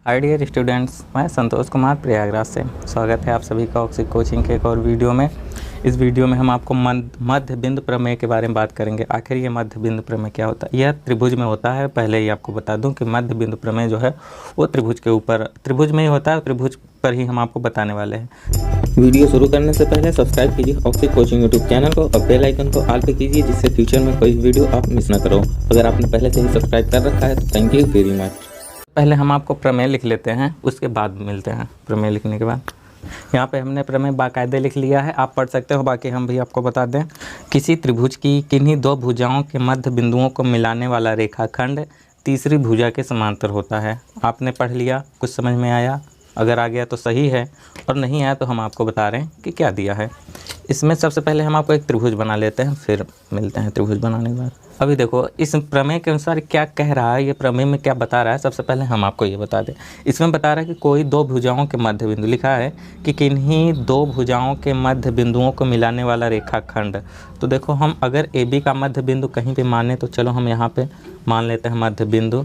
Hi dear students, मैं संतोष कुमार प्रयागराज से स्वागत है आप सभी का ऑक्सी कोचिंग के एक और वीडियो में। इस वीडियो में हम आपको मध्य बिंदु प्रमेय के बारे में बात करेंगे। आखिर ये मध्य बिंदु प्रमेय क्या होता है? यह त्रिभुज में होता है। पहले ही आपको बता दूं कि मध्य बिंदु प्रमेय जो है वो त्रिभुज के ऊपर त्रिभुज में ही होता है। त्रिभुज पर ही हम आपको बताने वाले हैं। वीडियो शुरू करने से पहले सब्सक्राइब कीजिए ऑक्सी कोचिंग यूट्यूब चैनल को और बेल आइकन को ऑल पे कीजिए, जिससे फ्यूचर में कोई वीडियो आप मिस ना करो। अगर आपने पहले से ही सब्सक्राइब कर रखा है तो थैंक यू वेरी मच। पहले हम आपको प्रमेय लिख लेते हैं, उसके बाद मिलते हैं। प्रमेय लिखने के बाद यहाँ पे हमने प्रमेय बाकायदे लिख लिया है, आप पढ़ सकते हो। बाकी हम भी आपको बता दें, किसी त्रिभुज की किन्हीं दो भुजाओं के मध्य बिंदुओं को मिलाने वाला रेखाखंड तीसरी भुजा के समांतर होता है। आपने पढ़ लिया, कुछ समझ में आया? अगर आ गया तो सही है, और नहीं आया तो हम आपको बता रहे हैं कि क्या दिया है। इसमें सबसे पहले हम आपको एक त्रिभुज बना लेते हैं, फिर मिलते हैं त्रिभुज बनाने के बाद। अभी देखो इस प्रमेय के अनुसार क्या कह रहा है, ये प्रमेय में क्या बता रहा है। सबसे पहले हम आपको ये बता दें, इसमें बता रहा है कि कोई दो भुजाओं के मध्य बिंदु, लिखा है कि किन्हीं दो भुजाओं के मध्य बिंदुओं को मिलाने वाला रेखाखंड। तो देखो, हम अगर ए बी का मध्य बिंदु कहीं पे माने तो चलो हम यहाँ पे मान लेते हैं मध्य बिंदु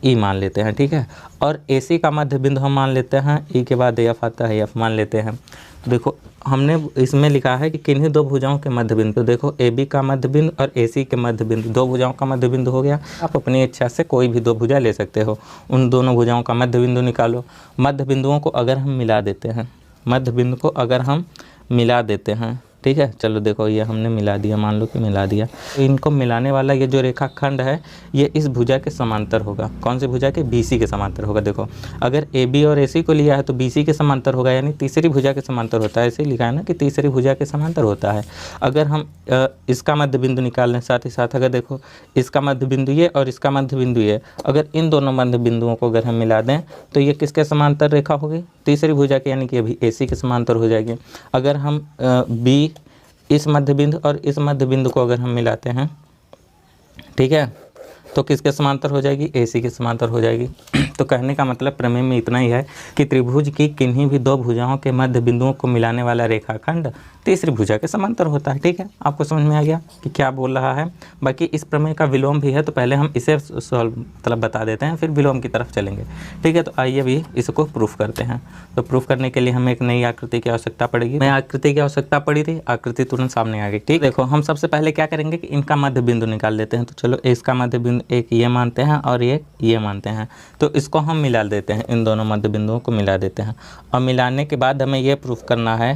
ई मान लेते हैं, ठीक है। और ए सी का मध्य बिंदु हम मान लेते हैं, ई के बाद एफ आता है, एफ मान लेते हैं। तो देखो हमने इसमें लिखा है कि किन्हीं दो भुजाओं के मध्य बिंदु। तो देखो ए बी का मध्य बिंदु और ए सी के मध्य बिंदु, दो भुजाओं का मध्य बिंदु हो गया। आप अपनी इच्छा से कोई भी दो भुजा ले सकते हो, उन दोनों भुजाओं का मध्य बिंदु निकालो। मध्य बिंदुओं को अगर हम मिला देते हैं, मध्य बिंदु को अगर हम मिला देते हैं, ठीक है। चलो देखो ये हमने मिला दिया, मान लो कि मिला दिया। तो इनको मिलाने वाला ये जो रेखाखंड है ये इस भुजा के समांतर होगा। कौन सी भुजा के? बीसी के समांतर होगा। देखो अगर ए बी और ए सी को लिया है तो बीसी के समांतर होगा, यानी तीसरी भुजा के समांतर होता है। ऐसे लिखा है ना कि तीसरी भुजा के समांतर होता है। अगर हम इसका मध्य बिंदु निकाल लें, साथ ही साथ अगर देखो इसका मध्य बिंदु ये और इसका मध्य बिंदु ये, अगर इन दोनों मध्य बिंदुओं को अगर हम मिला दें तो ये किसके समांतर रेखा होगी? तीसरी भुजा के, यानी कि अभी ए सी के समांतर हो जाएगी। अगर हम बी इस मध्य बिंदु और इस मध्य बिंदु को अगर हम मिलाते हैं, ठीक है, तो किसके समांतर हो जाएगी? एसी के समांतर हो जाएगी। तो कहने का मतलब प्रमेय में इतना ही है कि त्रिभुज की किन्हीं भी दो भुजाओं के मध्य बिंदुओं को मिलाने वाला रेखाखंड तीसरी भुजा के समांतर होता है, ठीक है। आपको समझ में आ गया कि क्या बोल रहा है। बाकी इस प्रमेय का विलोम भी है, तो पहले हम इसे मतलब बता देते हैं, फिर विलोम की तरफ चलेंगे, ठीक है। तो आइए भी इसको प्रूफ करते हैं। तो प्रूफ करने के लिए हमें एक नई आकृति की आवश्यकता पड़ेगी। मैं आकृति की आवश्यकता पड़ी थी, आकृति तुरंत सामने आ गई, ठीक। देखो हम सबसे पहले क्या करेंगे कि इनका मध्य बिंदु निकाल लेते हैं। तो चलो इसका मध्य बिंदु एक ये मानते हैं और एक ये मानते हैं, तो इसको हम मिला देते हैं, इन दोनों मध्य बिंदुओं को मिला देते हैं। और मिलाने के बाद हमें ये प्रूफ करना है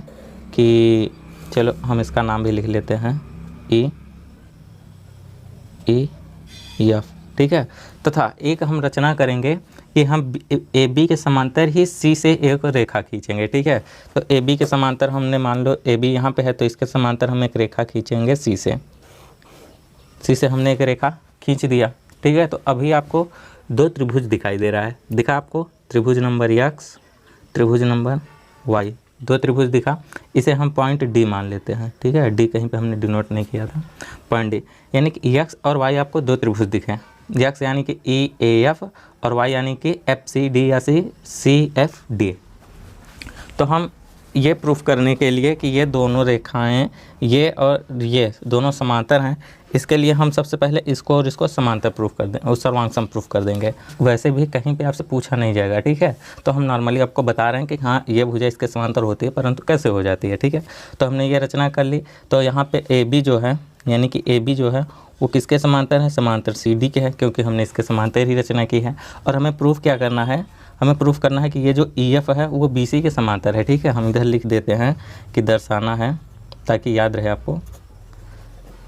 कि चलो हम इसका नाम भी लिख लेते हैं ई एफ, ठीक है। तथा एक हम रचना करेंगे कि हम ए बी के समांतर ही सी से एक रेखा खींचेंगे, ठीक है। तो ए बी के समांतर हमने मान लो ए बी यहाँ पे है, तो इसके समांतर हम एक रेखा खींचेंगे सी से हमने एक रेखा खींच दिया, ठीक है। तो अभी आपको दो त्रिभुज दिखाई दे रहा है, दिखा आपको त्रिभुज नंबर एक्स, त्रिभुज नंबर वाई, दो त्रिभुज दिखा। इसे हम पॉइंट डी मान लेते हैं, ठीक है। डी कहीं पे हमने डिनोट नहीं किया था, पॉइंट डी, यानी कि एक्स और वाई आपको दो त्रिभुज दिखे। एक्स यानी कि ई ए एफ और वाई यानी कि एफ सी डी या सी एफ डी। तो हम ये प्रूफ करने के लिए कि ये दोनों रेखाएं ये और ये दोनों समांतर हैं, इसके लिए हम सबसे पहले इसको और इसको समांतर प्रूफ कर दें और सर्वांग प्रूफ कर देंगे। वैसे भी कहीं पे आपसे पूछा नहीं जाएगा, ठीक है। तो हम नॉर्मली आपको बता रहे हैं कि हाँ ये भुजा इसके समांतर होती है, परंतु कैसे हो जाती है, ठीक है। तो हमने ये रचना कर ली। तो यहाँ पे ए बी जो है, यानी कि ए बी जो है वो किसके समांतर है? समांतर सी डी के है, क्योंकि हमने इसके समांतर ही रचना की है। और हमें प्रूफ क्या करना है? हमें प्रूफ करना है कि ये जो ई एफ है वो बी सी के समांतर है, ठीक है। हम इधर लिख देते हैं कि दर्शाना है, ताकि याद रहे आपको।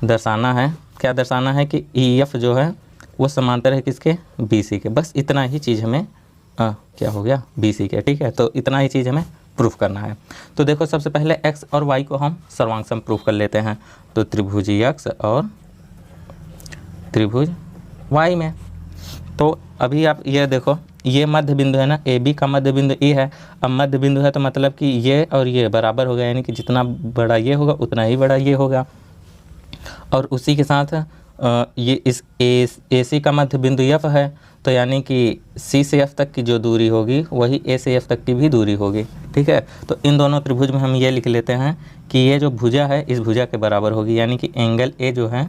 दर्शाना है, क्या दर्शाना है कि ई एफ जो है वो समांतर है किसके? बी सी के। बस इतना ही चीज़ हमें क्या हो गया? बी सी के, ठीक है। तो इतना ही चीज़ हमें प्रूफ करना है। तो देखो सबसे पहले एक्स और वाई को हम सर्वांग प्रूफ कर लेते हैं। तो त्रिभुज एक्स और त्रिभुज वाई में, तो अभी आप ये देखो, ये मध्य बिंदु है ना, ए बी का मध्य बिंदु ई है। अब मध्य बिंदु है तो मतलब कि ये और ये बराबर हो गया, यानी कि जितना बड़ा ये होगा उतना ही बड़ा ये होगा। और उसी के साथ ये इस ए सी का मध्य बिंदु एफ है, तो यानी कि सी से एफ तक की जो दूरी होगी वही ए से एफ तक की भी दूरी होगी, ठीक है। तो इन दोनों त्रिभुज में हम ये लिख लेते हैं कि ये जो भुजा है इस भुजा के बराबर होगी, यानी कि एंगल ए जो है,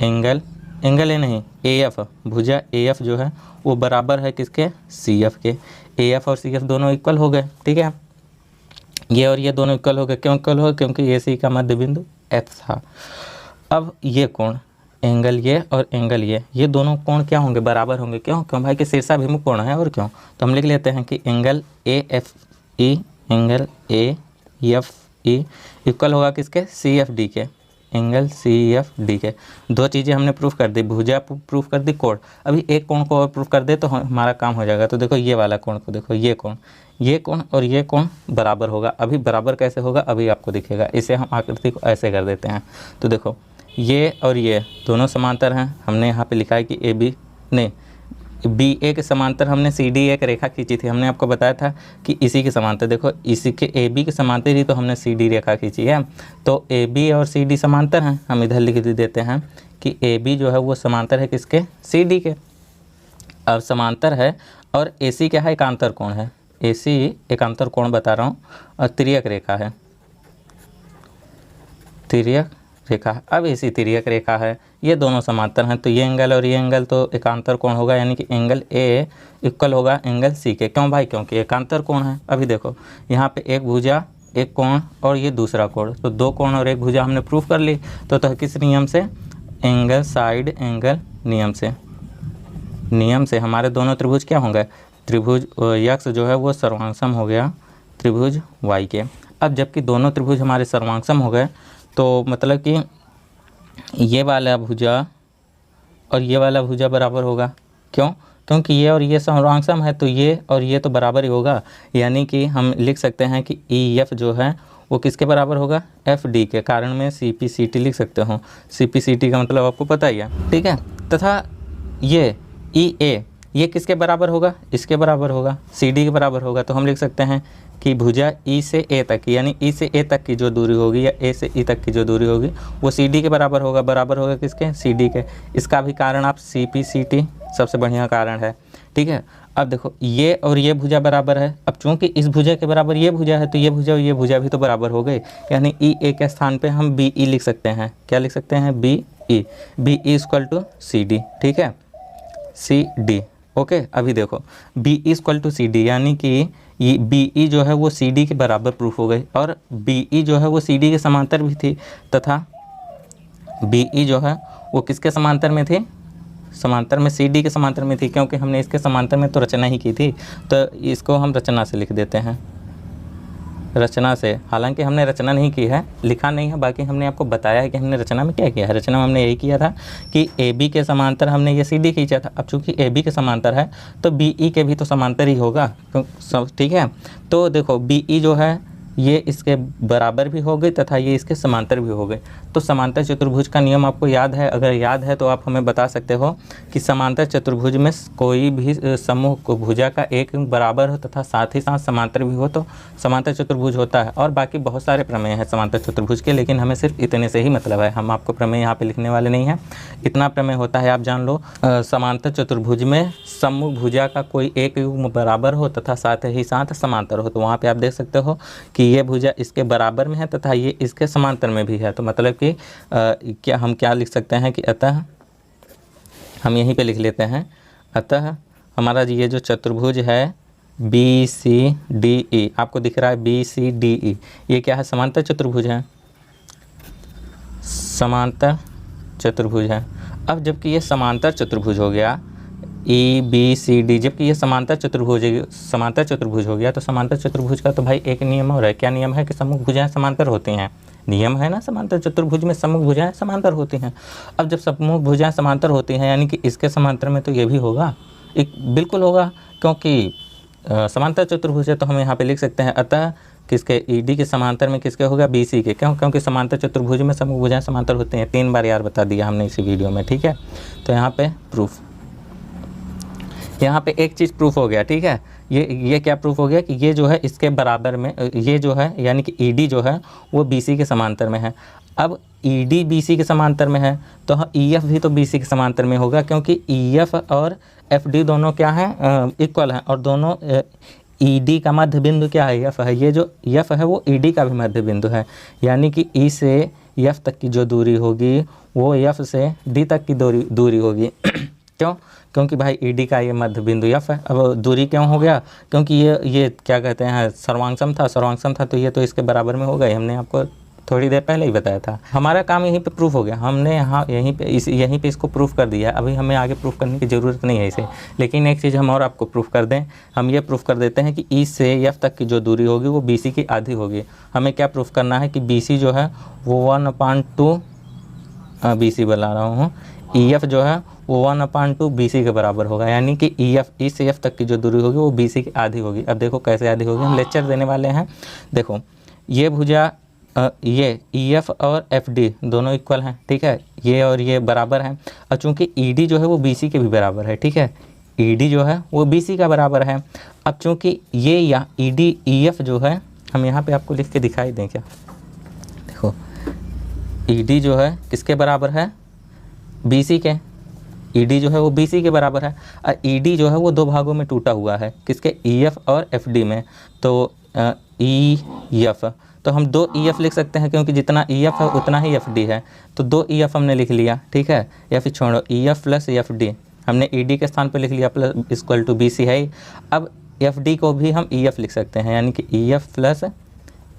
एंगल एंगल ए नहीं, AF, भुजा AF जो है वो बराबर है किसके, CF के। AF और CF दोनों इक्वल हो गए, ठीक है, ये और ये दोनों इक्वल हो गए। क्यों इक्वल हो गए, क्योंकि AC का मध्य बिंदु F था। अब ये कोण, एंगल ये और एंगल ये दोनों कोण क्या होंगे, बराबर होंगे। क्यों भाई कि शीर्षाभिमुख कोण है, और क्यों, तो हम लिख लेते हैं कि angle AFE, angle AFE equal होगा किसके, CFD के, एंगल CFD के। दो चीज़ें हमने प्रूफ कर दी, भुजा प्रूफ कर दी, कोण। अभी एक कोण को और प्रूफ कर दे तो हमारा काम हो जाएगा। तो देखो ये वाला कोण को देखो, ये कोण और ये कोण बराबर होगा। अभी बराबर कैसे होगा, अभी आपको दिखेगा। इसे हम आकृति को ऐसे कर देते हैं। तो देखो ये और ये दोनों समांतर हैं। हमने यहाँ पे लिखा है कि AB नहीं, BA के समांतर हमने CD एक रेखा खींची थी। हमने आपको बताया था कि इसी के समांतर, देखो इसी के AB के समांतर ही तो हमने CD रेखा खींची है। तो AB और CD समांतर हैं। हम इधर लिख देते हैं कि AB जो है वो समांतर है किसके, CD के। अब समांतर है और AC क्या है, एकांतर कोण है। AC एकांतर कोण बता रहा हूँ, और तिर्यक रेखा है, तिर्यक रेखा। अब AC तिर्यक रेखा है, ये दोनों समांतर हैं। तो ये एंगल और ये एंगल तो एकांतर कोण होगा, यानी कि एंगल A इक्वल होगा एंगल C के। क्यों भाई, क्योंकि एकांतर कोण है। अभी देखो यहाँ पे एक भुजा, एक कोण और ये दूसरा कोण, तो दो कोण और एक भुजा हमने प्रूफ कर ली। तो किस नियम से, एंगल साइड एंगल नियम से हमारे दोनों त्रिभुज क्या होंगे, त्रिभुज X जो है वो सर्वांगसम हो गया त्रिभुज Y के। अब जबकि दोनों त्रिभुज हमारे सर्वांगसम हो गए, तो मतलब कि ये वाला भुजा और ये वाला भुजा बराबर होगा। क्यों, क्योंकि ये और ये सर्वांगसम है, तो ये और ये तो बराबर ही होगा। यानी कि हम लिख सकते हैं कि EF जो है वो किसके बराबर होगा, FD के। कारण में CPCT लिख सकते हो। CPCT का मतलब आपको पता ही है, ठीक है। तथा ये EA ये किसके बराबर होगा, इसके बराबर होगा, CD के बराबर होगा। तो हम लिख सकते हैं कि भुजा E से A तक, यानी E से A तक की जो दूरी होगी या A से E तक की जो दूरी होगी वो CD के बराबर होगा। बराबर होगा किसके, CD के। इसका भी कारण आप CPCT सबसे बढ़िया कारण है, ठीक है। अब देखो ये और ये भुजा बराबर है। अब चूंकि इस भुजा के बराबर ये भुजा है, तो ये भुजा और ये भुजा भी तो बराबर हो गए। यानी EA के स्थान पे हम BE लिख सकते हैं। क्या लिख सकते हैं, BE इक्वल टू CD, ठीक है, CD, ओके। अभी देखो BE इक्वल टू CD, यानी कि ये BE जो है वो CD के बराबर प्रूफ हो गई, और BE जो है वो CD के समांतर भी थी, तथा BE जो है वो किसके समांतर में थी, समांतर में CD के समांतर में थी। क्योंकि हमने इसके समांतर में तो रचना ही की थी, तो इसको हम रचना से लिख देते हैं, रचना से। हालांकि हमने रचना नहीं की है, लिखा नहीं है, बाकी हमने आपको बताया है कि हमने रचना में क्या किया है। रचना में हमने यही किया था कि AB के समांतर हमने ये CD खींचा था। अब चूंकि AB के समांतर है तो BE के भी तो समांतर ही होगा, ठीक है। तो देखो BE जो है ये इसके बराबर भी हो गई तथा ये इसके समांतर भी हो गए। तो समांतर चतुर्भुज का नियम आपको याद है, अगर याद है तो आप हमें बता सकते हो कि समांतर चतुर्भुज में कोई भी समूह को भुजा का एक बराबर हो तथा साथ ही साथ समांतर भी हो तो समांतर चतुर्भुज होता है। और बाकी बहुत सारे प्रमेय हैं समांतर चतुर्भुज के, लेकिन हमें सिर्फ इतने से ही मतलब है। हम आपको प्रमेय यहाँ पे लिखने वाले नहीं हैं, इतना प्रमेय होता है आप जान लो। समांतर चतुर्भुज में समूह भुजा का कोई एक युग्म बराबर हो तथा साथ ही साथ समांतर हो। तो वहाँ पे आप देख सकते हो कि ये भुजा इसके बराबर में है तथा ये इसके समांतर में भी है। तो मतलब कि क्या हम क्या लिख सकते हैं कि अतः, हम यहीं पे लिख लेते हैं, अतः हमारा ये जो चतुर्भुज है BCDE, आपको दिख रहा है BCDE, ये क्या है, समांतर चतुर्भुज है, समांतर चतुर्भुज है। अब जबकि ये समांतर चतुर्भुज हो गया EBCD, जबकि ये समांतर चतुर्भुज हो गया, तो समांतर चतुर्भुज का तो भाई एक नियम और है। क्या नियम है कि सम्मुख भुजाएं समांतर होती हैं। नियम है ना, समांतर चतुर्भुज में सम्मुख भुजाएं समांतर होती हैं। अब जब सम्मुख भुजाएं समांतर होती हैं, यानी कि इसके समांतर में तो ये भी होगा, एक बिल्कुल होगा, क्योंकि समांतर चतुर्भुज है। तो हम यहाँ पे लिख सकते हैं अतः किसके, ED के समांतर में किसके होगा, BC के। क्यों, क्योंकि समांतर चतुर्भुज में सम्मुख भुजाएं समांतर होती हैं। 3 बार यार बता दिया हमने इसी वीडियो में, ठीक है। तो यहाँ पे प्रूफ, यहाँ पे एक चीज़ प्रूफ हो गया, ठीक है। ये क्या प्रूफ हो गया कि ये जो है इसके बराबर में, ये जो है यानी कि ED जो है वो BC के समांतर में है। अब ED BC के समांतर में है तो EF भी तो BC के समांतर में होगा, क्योंकि EF और FD दोनों क्या हैं, इक्वल हैं, और दोनों ED का मध्य बिंदु क्या है, F है। ये जो F है वो ED का भी मध्य बिंदु है, यानी कि E से एफ तक की जो दूरी होगी वो एफ से डी तक की दूरी होगी। क्यों? क्योंकि भाई ई डी का ये मध्य बिंदु एफ है। अब दूरी क्यों हो गया? क्योंकि ये क्या कहते हैं, सर्वांगसम था, तो ये तो इसके बराबर में हो गए। हमने आपको थोड़ी देर पहले ही बताया था। हमारा काम यहीं पे प्रूफ हो गया, हमने यहाँ यहीं पे इसको प्रूफ कर दिया। अभी हमें आगे प्रूफ करने की ज़रूरत नहीं है इसे। लेकिन एक चीज़ हम और आपको प्रूफ कर दें, हम ये प्रूफ कर देते हैं कि ई से एफ तक की जो दूरी होगी वो बी सी की आधी होगी। हमें क्या प्रूफ करना है कि बी सी जो है वो 1/2 बी सी बना रहा हूँ, ई एफ जो है वो 1/2 बी सी के बराबर होगा। यानी कि ई से एफ तक की जो दूरी होगी वो बी सी की आधी होगी। अब देखो कैसे आधी होगी, हम लेक्चर देने वाले हैं। देखो ये भुजा ये ई एफ और एफ डी दोनों इक्वल हैं, ठीक है, ये और ये बराबर हैं। और चूँकि ई डी जो है वो बी सी के भी बराबर है, ठीक है, ई डी जो है वो बी सी का बराबर है। अब चूँकि ये या ई डी ई एफ जो है, हम यहाँ पे आपको लिख के दिखाई दें क्या, देखो ई डी जो है किसके बराबर है, बी सी के। ई डी जो है वो बी सी के बराबर है। और ई डी जो है वो दो भागों में टूटा हुआ है, किसके, ई एफ और एफ डी में। तो ई एफ, तो हम 2 ई एफ लिख सकते हैं, क्योंकि जितना ई एफ है उतना ही एफ डी है। तो 2 ई एफ हमने लिख लिया, ठीक है, या फिर छोड़ो, E F plus F D हमने ई डी के स्थान पर लिख लिया, plus equal to B C है। अब एफ डी को भी हम ई एफ लिख सकते हैं, यानी कि ई एफ प्लस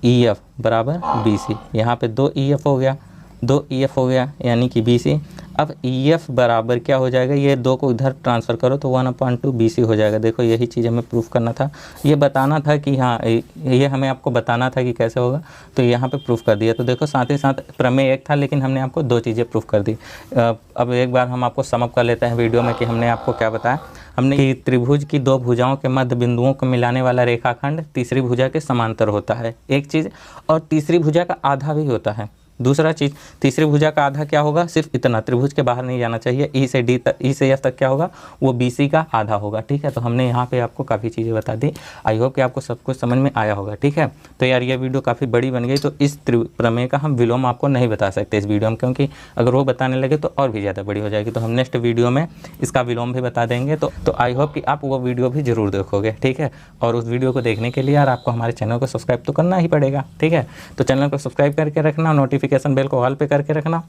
ई एफ बराबर बी सी। यहाँ पर 2 ई एफ हो गया, 2 ई एफ हो गया, यानी कि बी सी। अब ई एफ बराबर क्या हो जाएगा, ये 2 को इधर ट्रांसफ़र करो तो 1/2 बी सी हो जाएगा। देखो यही चीज़ हमें प्रूफ करना था, ये बताना था कि हाँ, ये हमें आपको बताना था कि कैसे होगा, तो यहाँ पे प्रूफ कर दिया। तो देखो साथ ही साथ प्रमेय एक था, लेकिन हमने आपको 2 चीज़ें प्रूफ कर दी। अब एक बार हम आपको समअप कर लेते हैं वीडियो में कि हमने आपको क्या बताया। हमने कि त्रिभुज की 2 भुजाओं के मध्य बिंदुओं को मिलाने वाला रेखाखंड तीसरी भुजा के समांतर होता है, एक चीज़, और तीसरी भुजा का आधा भी होता है। दूसरा चीज़, तीसरी भुजा का आधा क्या होगा, सिर्फ इतना, त्रिभुज के बाहर नहीं जाना चाहिए। ई से डी तक, ई से एफ तक क्या होगा, वो बी सी का आधा होगा, ठीक है। तो हमने यहाँ पे आपको काफ़ी चीज़ें बता दी। आई होप कि आपको सब कुछ समझ में आया होगा, ठीक है। तो यार ये वीडियो काफ़ी बड़ी बन गई, तो इस प्रमेय का हम विलोम आपको नहीं बता सकते इस वीडियो में, क्योंकि अगर वो बताने लगे तो और भी ज़्यादा बड़ी हो जाएगी। तो हम नेक्स्ट वीडियो में इसका विलोम भी बता देंगे। तो आई होप कि आप वो वीडियो भी ज़रूर देखोगे, ठीक है। और उस वीडियो को देखने के लिए यार आपको हमारे चैनल को सब्सक्राइब तो करना ही पड़ेगा, ठीक है। तो चैनल को सब्सक्राइब करके रखना, नोटिफिकेशन बेल को ऑल पे करके रखना।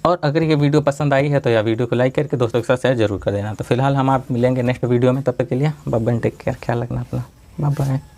और अगर ये वीडियो पसंद आई है तो यार वीडियो को लाइक करके दोस्तों के साथ शेयर जरूर कर देना। तो फिलहाल हम आप मिलेंगे नेक्स्ट वीडियो में, तब तक के लिए बाय बाय, टेक केयर, ख्याल रखना अपना, बाय बाय।